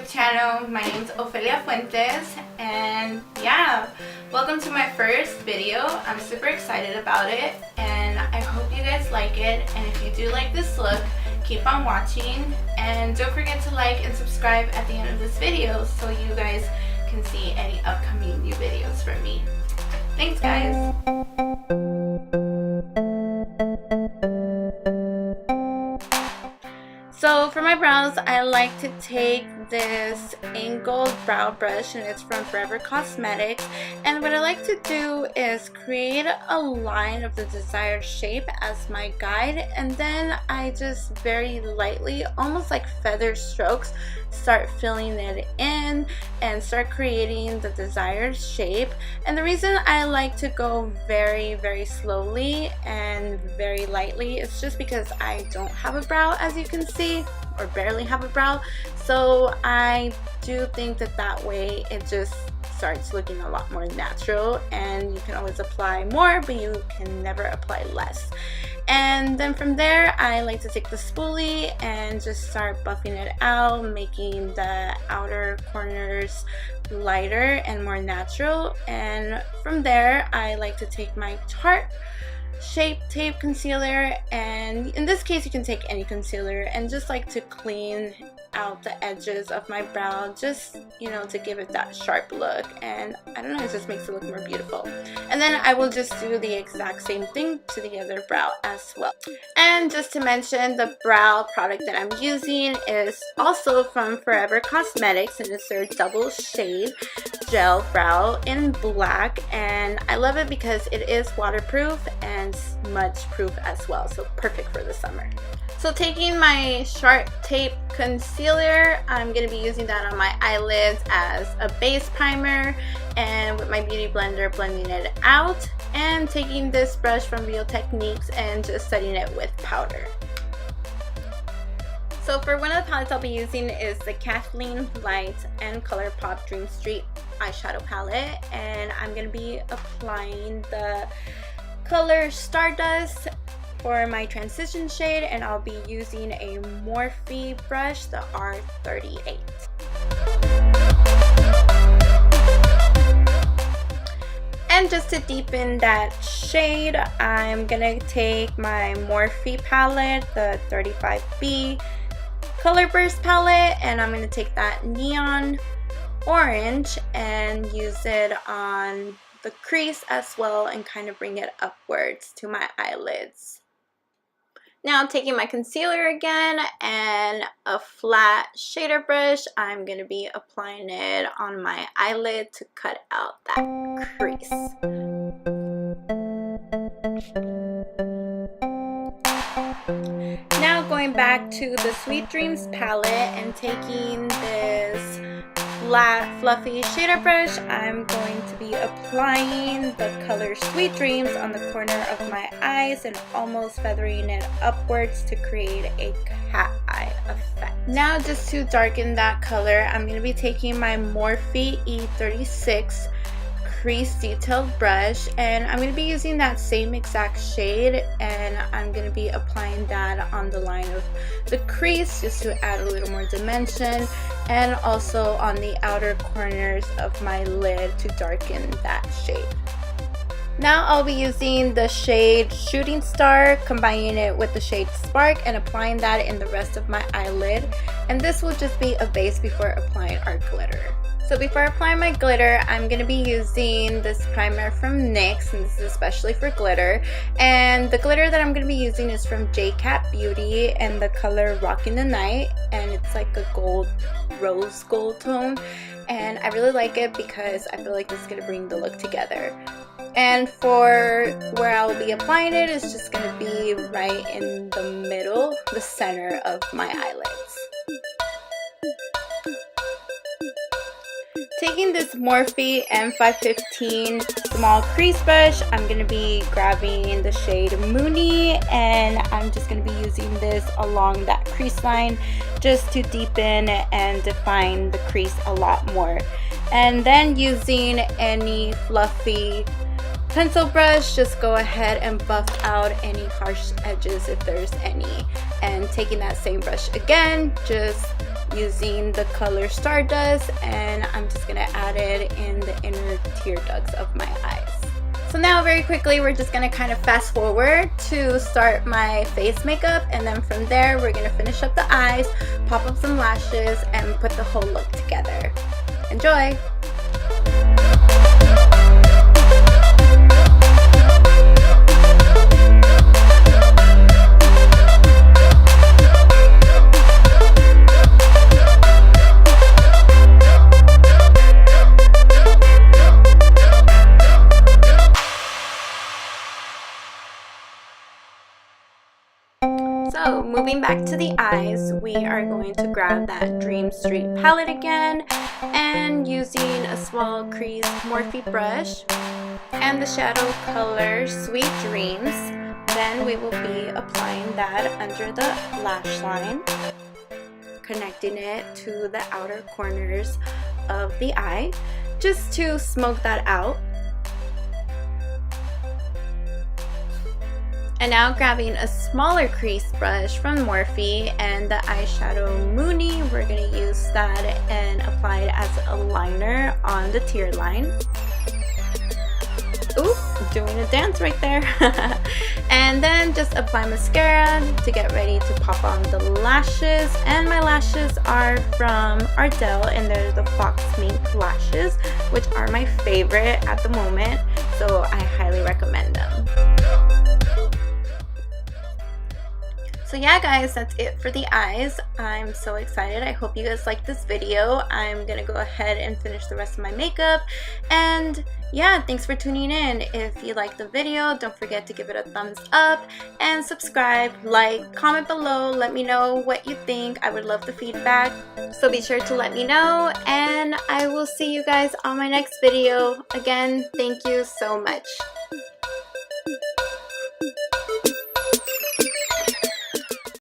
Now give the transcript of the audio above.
YouTube channel. My name is Ofelia Fuentes, and yeah, welcome to my first video. I'm super excited about it, and I hope you guys like it. And if you do like this look, keep on watching, and don't forget to like and subscribe at the end of this video so you guys can see any upcoming new videos from me. Thanks, guys. So for my brows, I like to take this angled brow brush, and it's from Forever Cosmetics. And what I like to do is create a line of the desired shape as my guide, and then I just very lightly, almost like feather strokes, start filling it in and start creating the desired shape. And the reason I like to go very slowly and very lightly is just because I don't have a brow, as you can see, or barely have a brow. So I do think that way it just starts looking a lot more natural, and you can always apply more, but you can never apply less. And then from there, I like to take the spoolie and just start buffing it out, making the outer corners lighter and more natural. And from there, I like to take my Tarte Shape Tape Concealer, and in this case you can take any concealer, and just like to clean out the edges of my brow, just, you know, to give it that sharp look. And I don't know, it just makes it look more beautiful. And then I will just do the exact same thing to the other brow as well. And just to mention, the brow product that I'm using is also from Forever Cosmetics, and it's their double shade gel brow in black, and I love it because it is waterproof and smudge proof as well, so perfect for the summer. So taking my Sharp Tape Concealer, I'm going to be using that on my eyelids as a base primer, and with my beauty blender blending it out, and taking this brush from Real Techniques and just setting it with powder. So for one of the palettes I'll be using is the Kathleen Light and Colourpop Dream Street eyeshadow palette, and I'm going to be applying the color Stardust for my transition shade, and I'll be using a Morphe brush, the R38. And just to deepen that shade, I'm gonna take my Morphe palette, the 35B Color Burst palette, and I'm gonna take that neon orange and use it on the crease as well, and kind of bring it upwards to my eyelids. Now taking my concealer again and a flat shader brush, I'm going to be applying it on my eyelid to cut out that crease. Now going back to the Sweet Dreams palette and taking this flat fluffy shader brush, I'm going to be applying the color Sweet Dreams on the corner of my eyes and almost feathering it upwards to create a cat eye effect. Now just to darken that color, I'm going to be taking my Morphe E36 crease detailed brush, and I'm going to be using that same exact shade, and I'm going to be applying that on the line of the crease just to add a little more dimension, and also on the outer corners of my lid to darken that shade. Now I'll be using the shade Shooting Star, combining it with the shade Spark, and applying that in the rest of my eyelid, and this will just be a base before applying our glitter. So before applying my glitter, I'm going to be using this primer from NYX, and this is especially for glitter. And the glitter that I'm going to be using is from J.Cat Beauty and the color Rockin the Night, and it's like a rose gold tone, and I really like it because I feel like this is going to bring the look together. And for where I'll be applying it is just going to be right in the middle, the center of my eyelids. Taking this Morphe M515 small crease brush, I'm going to be grabbing the shade Moony, and I'm just going to be using this along that crease line just to deepen and define the crease a lot more. And then using any fluffy pencil brush, just go ahead and buff out any harsh edges if there's any. And taking that same brush again, just using the color Stardust, and I'm just gonna add it in the inner tear ducts of my eyes. So now very quickly we're just gonna kind of fast forward to start my face makeup, and then from there we're gonna finish up the eyes, pop up some lashes, and put the whole look together. Enjoy! So moving back to the eyes, we are going to grab that Dream Street palette again, and using a small crease Morphe brush and the shadow color Sweet Dreams, then we will be applying that under the lash line, connecting it to the outer corners of the eye just to smoke that out. And now grabbing a smaller crease brush from Morphe and the eyeshadow Moony, we're going to use that and apply it as a liner on the tear line. Ooh, doing a dance right there. And then just apply mascara to get ready to pop on the lashes. And my lashes are from Ardell, and they're the Fox Mink lashes, which are my favorite at the moment, so I highly recommend them. So yeah guys, that's it for the eyes. I'm so excited. I hope you guys liked this video. I'm gonna go ahead and finish the rest of my makeup, and yeah, thanks for tuning in. If you liked the video, don't forget to give it a thumbs up and subscribe, like, comment below, let me know what you think. I would love the feedback, so be sure to let me know, and I will see you guys on my next video. Again, thank you so much.